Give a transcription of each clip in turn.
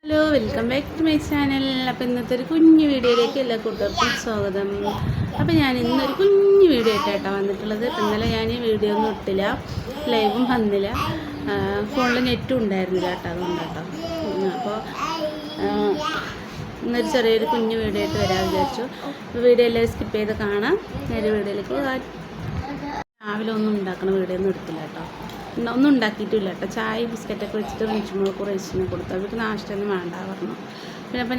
Hello, welcome back to my channel. അപ്പോൾ ഇന്നത്തെ ഒരു കുഞ്ഞു വീഡിയോയിലേക്ക് എല്ലാ കൂട്ടുകാർക്കും സ്വാഗതം. അപ്പോൾ ഞാൻ ഇന്നൊരു കുഞ്ഞു വീഡിയോ ആയിട്ടാണ് വന്നിട്ടുള്ളത്. ഇന്നലെ ഞാൻ വീഡിയോ ഒന്നും ഇട്ടില്ല, ലൈവും വന്നില്ല, ഫോണിൽ നെറ്റും ഉണ്ടായിരുന്നില്ല കേട്ടോ, അതുകൊണ്ടാട്ടോ. അപ്പോൾ ഇന്നൊരു ചെറിയൊരു കുഞ്ഞു വീഡിയോ ആയിട്ട് വരാൻ വിചാരിച്ചു. അപ്പോൾ വീഡിയോ എല്ലാവരും സ്കിപ്പ് ചെയ്ത് കാണാം. നേരെ വീഡിയോയിലേക്ക് രാവിലെ ഒന്നും ഉണ്ടാക്കണ വീഡിയോ ഒന്നും എടുത്തില്ല കേട്ടോ, ഒന്നും ഉണ്ടാക്കിയിട്ടില്ല കേട്ടോ. ചായ ബിസ്ക്കറ്റൊക്കെ വെച്ചിട്ട് വെച്ചുമുളക്ക് റൈസിന് കൊടുത്തു. അവർക്ക് നാഷ്ടൊന്നും വേണ്ട പറഞ്ഞു. പിന്നെ അപ്പോൾ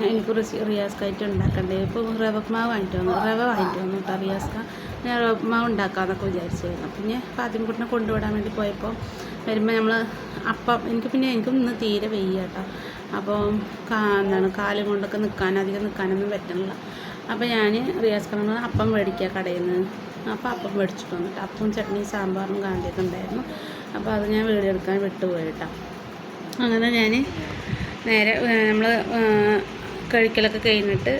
എനിക്ക് റിയാസ്ക്കായിട്ട് ഉണ്ടാക്കണ്ടേ. ഇപ്പോൾ റവ വാങ്ങിയിട്ട് വന്നു കേട്ടോ. റിയാസ്ക്ക ഞാൻ റവ മാവ് ഉണ്ടാക്കാമെന്നൊക്കെ വിചാരിച്ചായിരുന്നു. പിന്നെ ഫാത്തിമക്കുട്ടിനെ കൊണ്ടുവിടാൻ വേണ്ടി പോയപ്പോൾ വരുമ്പോൾ നമ്മൾ അപ്പം എനിക്കും ഇന്ന് തീരെ വയ്യ കേട്ടോ. അപ്പോൾ കാലും കൊണ്ടൊക്കെ അധികം നിൽക്കാനൊന്നും പറ്റണില്ല. അപ്പോൾ ഞാൻ റിയാസ്ക്ക അപ്പം മേടിക്കുക കടയിൽ നിന്ന്. അപ്പോൾ അപ്പം മേടിച്ചിട്ട് വന്നിട്ട് അപ്പവും ചട്നിയും സാമ്പാറും കാന്തിയൊക്കെ ഉണ്ടായിരുന്നു. അപ്പോൾ അത് ഞാൻ വീഡിയോ എടുക്കാൻ വിട്ടുപോയി കേട്ടോ. അങ്ങനെ ഞാൻ നേരെ നമ്മൾ കഴിക്കലൊക്കെ കഴിഞ്ഞിട്ട്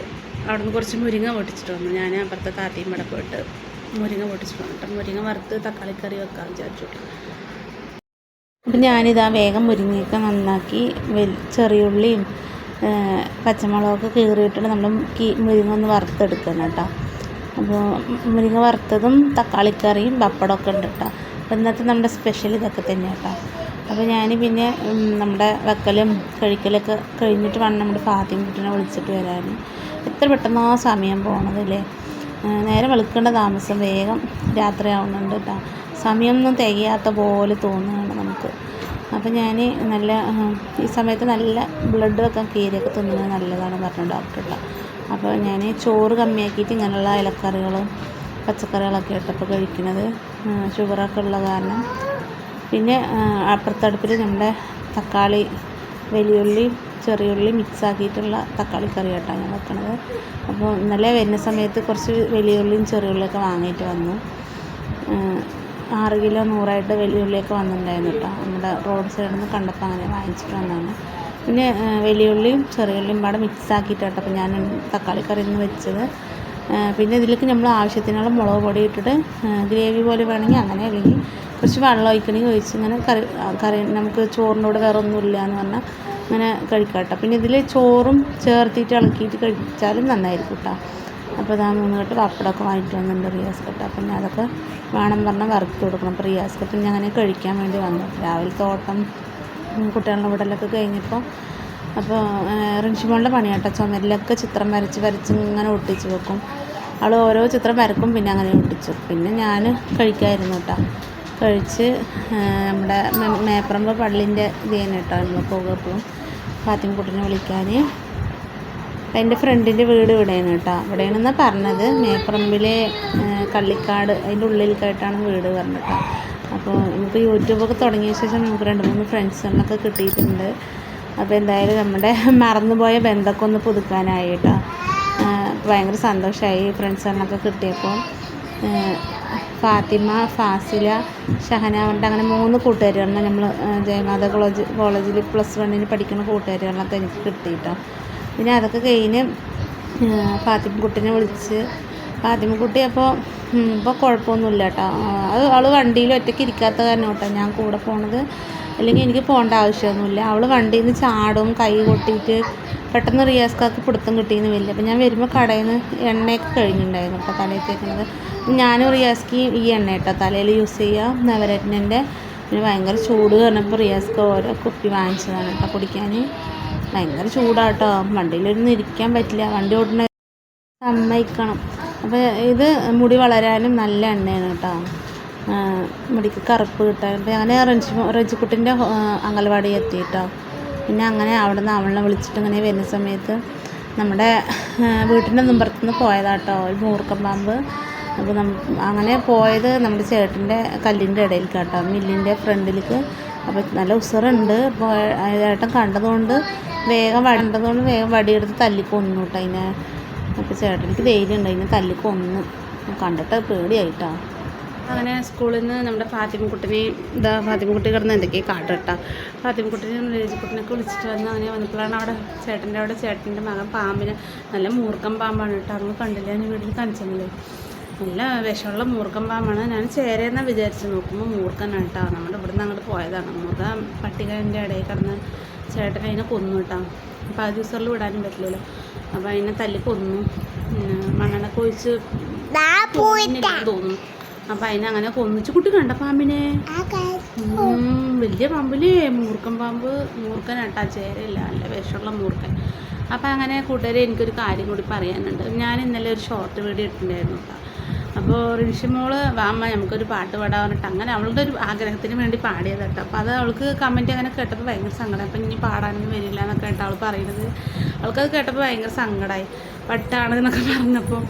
അവിടെ നിന്ന് കുറച്ച് മുരിങ്ങ പൊട്ടിച്ചിട്ട് വന്നു. ഞാൻ അപ്പുറത്തെ താത്തയും ഇവിടെ പോയിട്ട് മുരിങ്ങ പൊട്ടിച്ചിട്ട് വന്നിട്ട് മുരിങ്ങ വറുത്ത് തക്കാളിക്കറി വെക്കാമെന്ന് വിചാരിച്ചു. അപ്പം ഞാനിതാ വേഗം മുരിങ്ങയൊക്കെ നന്നാക്കി ചെറിയുള്ളിയും പച്ചമുളകൊക്കെ കീറിയിട്ടിട്ട് നമ്മൾ മുരിങ്ങ ഒന്ന് വറുത്തെടുക്കണം കേട്ടോ. അപ്പോൾ മുരിങ്ങ വറുത്തതും തക്കാളിക്കറിയും പപ്പടമൊക്കെ ഉണ്ട് കേട്ടോ. അപ്പോൾ ഇന്നത്തെ നമ്മുടെ സ്പെഷ്യൽ ഇതൊക്കെ തന്നെ കേട്ടോ. അപ്പോൾ ഞാൻ പിന്നെ നമ്മുടെ വെക്കലും കഴിക്കലൊക്കെ കഴിഞ്ഞിട്ട് വേണം നമ്മുടെ ഫാത്തിമക്കുട്ടിനെ വിളിച്ചിട്ട് വരാൻ. എത്ര പെട്ടെന്നോ സമയം പോകണതല്ലേ. നേരെ വെളുക്കേണ്ട താമസം വേഗം രാത്രിയാവുന്നുണ്ട് കേട്ടോ. സമയമൊന്നും തികയാത്ത പോലെ തോന്നുകയാണ് നമുക്ക്. അപ്പോൾ ഞാൻ ഈ സമയത്ത് നല്ല ബ്ലഡ് വെക്കാൻ കീരിയൊക്കെ തിന്നുന്നത് നല്ലതാണ് പറഞ്ഞു ഡോക്ടർ കേട്ടോ. അപ്പോൾ ഞാൻ ചോറ് കമ്മിയാക്കിയിട്ട് ഇങ്ങനെയുള്ള ഇലക്കറികളും പച്ചക്കറികളൊക്കെ ഇട്ടപ്പോൾ കഴിക്കുന്നത്, ഷുഗറൊക്കെ ഉള്ള കാരണം. പിന്നെ അപ്പുറത്തടുപ്പിൽ നമ്മുടെ തക്കാളി വലിയുള്ളി ചെറിയുള്ളി മിക്സാക്കിയിട്ടുള്ള തക്കാളിക്കറി കേട്ടാണ് ഞാൻ വെക്കണത്. അപ്പോൾ ഇന്നലെ വരുന്ന സമയത്ത് കുറച്ച് വലിയുള്ളിയും ചെറിയുള്ളിയൊക്കെ വാങ്ങിയിട്ട് വന്നു. 6 കിലോ 100 വലിയുള്ളിയൊക്കെ വന്നിട്ടുണ്ടായിരുന്നു കേട്ടോ. നമ്മുടെ റോഡ് സൈഡിൽ നിന്ന് കണ്ടപ്പോൾ അങ്ങനെ വാങ്ങിച്ചിട്ട് വന്നതാണ്. പിന്നെ വലിയുള്ളിയും ചെറിയുള്ളിയും പാടെ മിക്സാക്കിയിട്ട് കേട്ടോ അപ്പോൾ ഞാൻ തക്കാളിക്കറി ഒന്ന് വെച്ചത്. പിന്നെ ഇതിലേക്ക് നമ്മൾ ആവശ്യത്തിനുള്ള മുളക് പൊടി ഇട്ടിട്ട് ഗ്രേവി പോലെ വേണമെങ്കിൽ അങ്ങനെ, അല്ലെങ്കിൽ കുറച്ച് വെള്ളം ഒഴിക്കണമെങ്കിൽ ഒഴിച്ച് ഇങ്ങനെ കറി നമുക്ക് ചോറിൻ്റെ കൂടെ വേറെ ഒന്നുമില്ല എന്ന് പറഞ്ഞാൽ അങ്ങനെ കഴിക്കാം കേട്ടോ. പിന്നെ ഇതിൽ ചോറും ചേർത്തിട്ട് ഇളക്കിയിട്ട് കഴിച്ചാലും നന്നായിരിക്കും കേട്ടോ. അപ്പോൾ ഇതാ 3 കെട്ട് പപ്പടമൊക്കെ വാങ്ങിയിട്ട് വന്നിട്ടുണ്ട് റിയാസ് കെട്ട്. അപ്പം ഞാൻ അതൊക്കെ വേണം പറഞ്ഞാൽ വറുത്ത് കൊടുക്കണം. അപ്പോൾ റിയാസ് കെട്ട് ഞാൻ അങ്ങനെ കഴിക്കാൻ വേണ്ടി വന്നു. രാവിലത്തെ ഓട്ടം കുട്ടികളുടെ വിടലൊക്കെ കഴിഞ്ഞപ്പോൾ അപ്പോൾ റിൻഷിമോളുടെ പണി കേട്ടോ. ചുമരിലൊക്കെ ചിത്രം വരച്ച് ഇങ്ങനെ ഒട്ടിച്ച് വെക്കും. അവൾ ഓരോ ചിത്രം വരക്കും, പിന്നെ അങ്ങനെ ഒട്ടിച്ചു. പിന്നെ ഞാൻ കഴിക്കാമായിരുന്നു കേട്ടോ. കഴിച്ച് നമ്മുടെ മേപ്പറമ്പ് പള്ളിൻ്റെ ഇത് തന്നെ കേട്ടോ നമ്മൾ പോകും എപ്പോഴും ഫാത്തിമക്കുട്ടിനെ വിളിക്കാൻ. എൻ്റെ ഫ്രണ്ടിൻ്റെ വീട് ഇവിടെയാണ് കേട്ടോ. ഇവിടെയാണെന്നാണ് പറഞ്ഞത്, മേപ്പറമ്പിലെ കള്ളിക്കാട് അതിൻ്റെ ഉള്ളിലേക്കായിട്ടാണ് വീട് പറഞ്ഞിട്ടോ. അപ്പോൾ നമുക്ക് യൂട്യൂബൊക്കെ തുടങ്ങിയ ശേഷം നമുക്ക് 2-3 ഫ്രണ്ട്സിനൊക്കെ കിട്ടിയിട്ടുണ്ട്. അപ്പോൾ എന്തായാലും നമ്മുടെ മറന്നുപോയ ബന്ധമൊക്കെ ഒന്ന് പുതുക്കാനായി കേട്ടോ. ഭയങ്കര സന്തോഷമായി ഫ്രണ്ട്സിനൊക്കെ കിട്ടിയപ്പോൾ. ഫാത്തിമ, ഫാസില, ഷഹനാവുണ്ട്, അങ്ങനെ 3 കൂട്ടുകാരികളാണ് നമ്മൾ ജയമാത കോളേജിൽ +1 പഠിക്കുന്ന കൂട്ടുകാരികളൊക്കെ എനിക്ക് കിട്ടി കേട്ടോ. പിന്നെ അതൊക്കെ കഴിഞ്ഞ് ഫാത്തിമക്കുട്ടിനെ വിളിച്ച് ഫാത്തിമക്കുട്ടി അപ്പോൾ കുഴപ്പമൊന്നുമില്ല കേട്ടോ. അവൾ വണ്ടിയിൽ ഒറ്റയ്ക്ക് ഇരിക്കാത്ത കാരണം കേട്ടോ ഞാൻ കൂടെ പോണത്. അല്ലെങ്കിൽ എനിക്ക് പോകേണ്ട ആവശ്യമൊന്നുമില്ല. അവൾ വണ്ടിയിൽ നിന്ന് ചാടും, കൈ കൊട്ടിയിട്ട് പെട്ടെന്ന് റിയാസ്ക്കാക്ക് പിടുത്തം കിട്ടിയെന്ന് വരില്ല. അപ്പോൾ ഞാൻ വരുമ്പോൾ കടയിൽ നിന്ന് എണ്ണയൊക്കെ കഴിഞ്ഞിട്ടുണ്ടായിരുന്നു അപ്പോൾ തലയിൽ തേക്കുന്നത്. ഞാനും റിയാസ്ക്ക് ഈ എണ്ണ കേട്ടോ തലയിൽ യൂസ് ചെയ്യുക, നവരത്നൻ്റെ. പിന്നെ ഭയങ്കര ചൂട് പറഞ്ഞപ്പോൾ റിയാസ്ക്ക് ഓരോ കുപ്പി വാങ്ങിച്ചതാണ് കേട്ടോ കുടിക്കാൻ. ഭയങ്കര ചൂടാട്ടോ, വണ്ടിയിലൊന്നും ഇരിക്കാൻ പറ്റില്ല, വണ്ടി ഓടുന്ന സമ്മതിക്കണം. അപ്പോൾ ഇത് മുടി വളരാനും നല്ല എണ്ണയാണ് കേട്ടോ, മുടിക്ക് കറുപ്പ് കിട്ടാൻ. അപ്പോൾ അങ്ങനെ റജിക്കുട്ടിൻ്റെ അംഗൻവാടി എത്തി കേട്ടോ. പിന്നെ അങ്ങനെ അവിടെ നിന്ന് അവളെ വിളിച്ചിട്ട് ഇങ്ങനെ വരുന്ന സമയത്ത് നമ്മുടെ വീട്ടിൻ്റെ മുമ്പുറത്തുനിന്ന് പോയതാട്ടോ ഒരു മൂർക്കം പാമ്പ്. അപ്പോൾ അങ്ങനെ പോയത് നമ്മുടെ ചേട്ടൻ്റെ കല്ലിൻ്റെ ഇടയിൽ കേട്ടോ, മില്ലിൻ്റെ ഫ്രണ്ടിലേക്ക്. അപ്പോൾ നല്ല ഉസറുണ്ട്. അപ്പോൾ ചേട്ടൻ കണ്ടതുകൊണ്ട് വേഗം വടിയെടുത്ത് തല്ലിക്കൊന്നു കേട്ടോ അതിനെ. അപ്പോൾ ചേട്ടനിക്ക് ധൈര്യം ഉണ്ട്, അതിനെ തല്ലിക്കൊന്നു. കണ്ടിട്ട് പേടിയായിട്ടോ. അങ്ങനെ സ്കൂളിൽ നിന്ന് നമ്മുടെ ഫാത്തിമക്കുട്ടി കിടന്ന് എന്തൊക്കെയാണ് കാട്ടിട്ടാ. ഫാത്തിമക്കുട്ടിനെ രജിക്കുട്ടിനൊക്കെ വിളിച്ചിട്ട് അങ്ങനെ വന്നപ്പോഴാണ് അവിടെ ചേട്ടൻ്റെ മകൻ പാമ്പിന്, നല്ല മൂർക്കം പാമ്പാണ് കേട്ടോ. അങ്ങ് കണ്ടില്ല, ഞാൻ വീട്ടിൽ കാണിച്ചെന്നില്ലേ, നല്ല വിഷമുള്ള മൂർക്കം പാമ്പാണ്. ഞാൻ ചേരയെന്നാണ് വിചാരിച്ച് നോക്കുമ്പോൾ മൂർക്കനാണ് കേട്ടോ. നമ്മുടെ ഇവിടെ നിന്ന് അങ്ങോട്ട് പോയതാണ്. മൂർക്കം പട്ടികൻ്റെ ഇടയിൽ കിടന്ന് ചേട്ടൻ അതിനെ കൊന്നു കേട്ടോ. അപ്പോൾ ആ ദിവസങ്ങളിൽ വിടാനും പറ്റില്ലല്ലോ. അപ്പോൾ അതിനെ തല്ലി കൊന്നു. മണ്ണെണ്ണൊക്കെ ഒഴിച്ച് തോന്നുന്നു. അപ്പം അതിനെ അങ്ങനെ കൊന്നിച്ച്. കുട്ടി കണ്ട പാമ്പിനെ? വലിയ പാമ്പില്ലേ, മൂർക്കൻ പാമ്പ്. മൂർക്കനാട്ടാ, ചേരയില്ല, നല്ല വിഷമുള്ള മൂർക്കൻ. അപ്പം അങ്ങനെ കൂട്ടുകാരെ, എനിക്കൊരു കാര്യം കൂടി പറയാനുണ്ട്. ഞാൻ ഇന്നലെ ഒരു ഷോർട്ട് വീഡിയോ ഇട്ടിട്ടുണ്ടായിരുന്നു കേട്ടോ. അപ്പോൾ റിൻഷിമോള് വാമ്മ നമുക്കൊരു പാട്ട് പാടാൻ പറഞ്ഞിട്ട് അങ്ങനെ അവളുടെ ഒരു ആഗ്രഹത്തിന് വേണ്ടി പാടിയത് കേട്ടോ. അപ്പോൾ അത് അവൾക്ക് കമൻറ്റ് അങ്ങനെ കേട്ടപ്പോൾ ഭയങ്കര സങ്കടം. അപ്പം ഇനി പാടാനൊന്നും വരില്ല എന്നൊക്കെ കേട്ടോ അവൾ പറയുന്നത്. അവൾക്കത് കേട്ടപ്പോൾ ഭയങ്കര സങ്കടമായി. വട്ടാണ് എന്നൊക്കെ പറഞ്ഞപ്പോൾ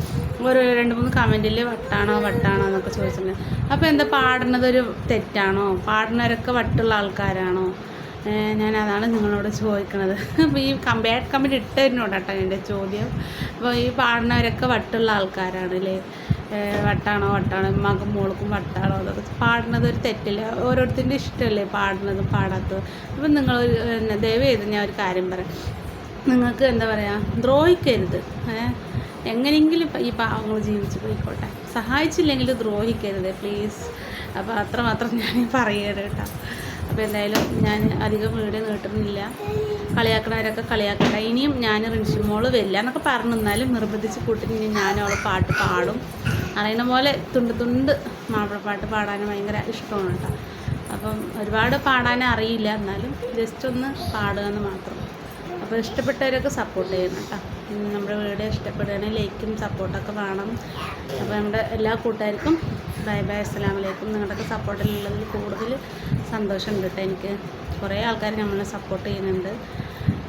ഒരു 2-3 കമൻറ്റിൽ വട്ടാണോ എന്നൊക്കെ ചോദിച്ചിട്ടുണ്ട്. അപ്പോൾ എന്താ പാടുന്നതൊരു തെറ്റാണോ? പാടുന്നവരൊക്കെ വട്ടുള്ള ആൾക്കാരാണോ? ഞാൻ അതാണ് നിങ്ങളോട് ചോദിക്കണത്. അപ്പോൾ ഈ ബാഡ് കമൻറ്റ് ഇട്ടതിനോടാട്ടോ എൻ്റെ ചോദ്യം. അപ്പോൾ ഈ പാടുന്നവരൊക്കെ വട്ടുള്ള ആൾക്കാരാണല്ലേ? വട്ടാണോ മകൻ മോൾക്കും വട്ടാണോ അതൊക്കെ പാടുന്നത് ഒരു തെറ്റില്ല. ഓരോരുത്തരുടെ ഇഷ്ടമല്ലേ പാടുന്നതും പാടാത്തതും. അപ്പം നിങ്ങൾ ദയവ് ചെയ്ത് ഞാൻ ഒരു കാര്യം പറയാം. നിങ്ങൾക്ക് എന്താ പറയുക, ദ്രോഹിക്കരുത്. എങ്ങനെയെങ്കിലും ഈ പാവങ്ങൾ ജീവിച്ച് പോയിക്കോട്ടെ, സഹായിച്ചില്ലെങ്കിൽ ദ്രോഹിക്കരുത് പ്ലീസ്. അപ്പോൾ അത്രമാത്രം ഞാൻ പറയുന്നത് കേട്ടോ. അപ്പോൾ എന്തായാലും ഞാൻ അധികം വീഡിയോ നീട്ടുന്നില്ല. കളിയാക്കണവരൊക്കെ കളിയാക്കട്ടെ. ഇനിയും ഞാൻ റിൻഷിമോള് വരില്ല എന്നൊക്കെ പറഞ്ഞു, എന്നാലും നിർബന്ധിച്ച് കൂട്ടി ഇനി ഞാൻ അവൾ പാട്ട് പാടും. അറിയുന്ന പോലെ തുണ്ട് മാപ്പിളപ്പാട്ട് പാടാൻ ഭയങ്കര ഇഷ്ടമാണ് കേട്ടോ. അപ്പം ഒരുപാട് പാടാൻ അറിയില്ല, എന്നാലും ജസ്റ്റ് ഒന്ന് പാടുക എന്ന് മാത്രം. അപ്പോൾ ഇഷ്ടപ്പെട്ടവരൊക്കെ സപ്പോർട്ട് ചെയ്യണം കേട്ടോ. നമ്മുടെ വീഡിയോ ഇഷ്ടപ്പെടുകയാണെങ്കിൽ ലൈക്കും സപ്പോർട്ടൊക്കെ വേണം. അപ്പോൾ നമ്മുടെ എല്ലാ കൂട്ടുകാർക്കും ബൈ അസ്സലാമു അലൈക്കും. നിങ്ങളുടെയൊക്കെ സപ്പോർട്ടിലുള്ളതിൽ കൂടുതൽ സന്തോഷമുണ്ട് കേട്ടോ. എനിക്ക് കുറേ ആൾക്കാർ നമ്മളെ സപ്പോർട്ട് ചെയ്യുന്നുണ്ട്.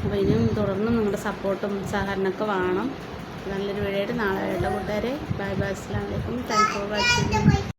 അപ്പോൾ ഇനിയും തുടർന്നും നിങ്ങളുടെ സപ്പോർട്ടും സഹകരണമൊക്കെ വേണം. നല്ലൊരു വീഡിയോ ആയിട്ട് നാളെ കേട്ടോ കൂട്ടുകാരെ. ബൈ അസ്സലാമു അലൈക്കും. Thanks for watching.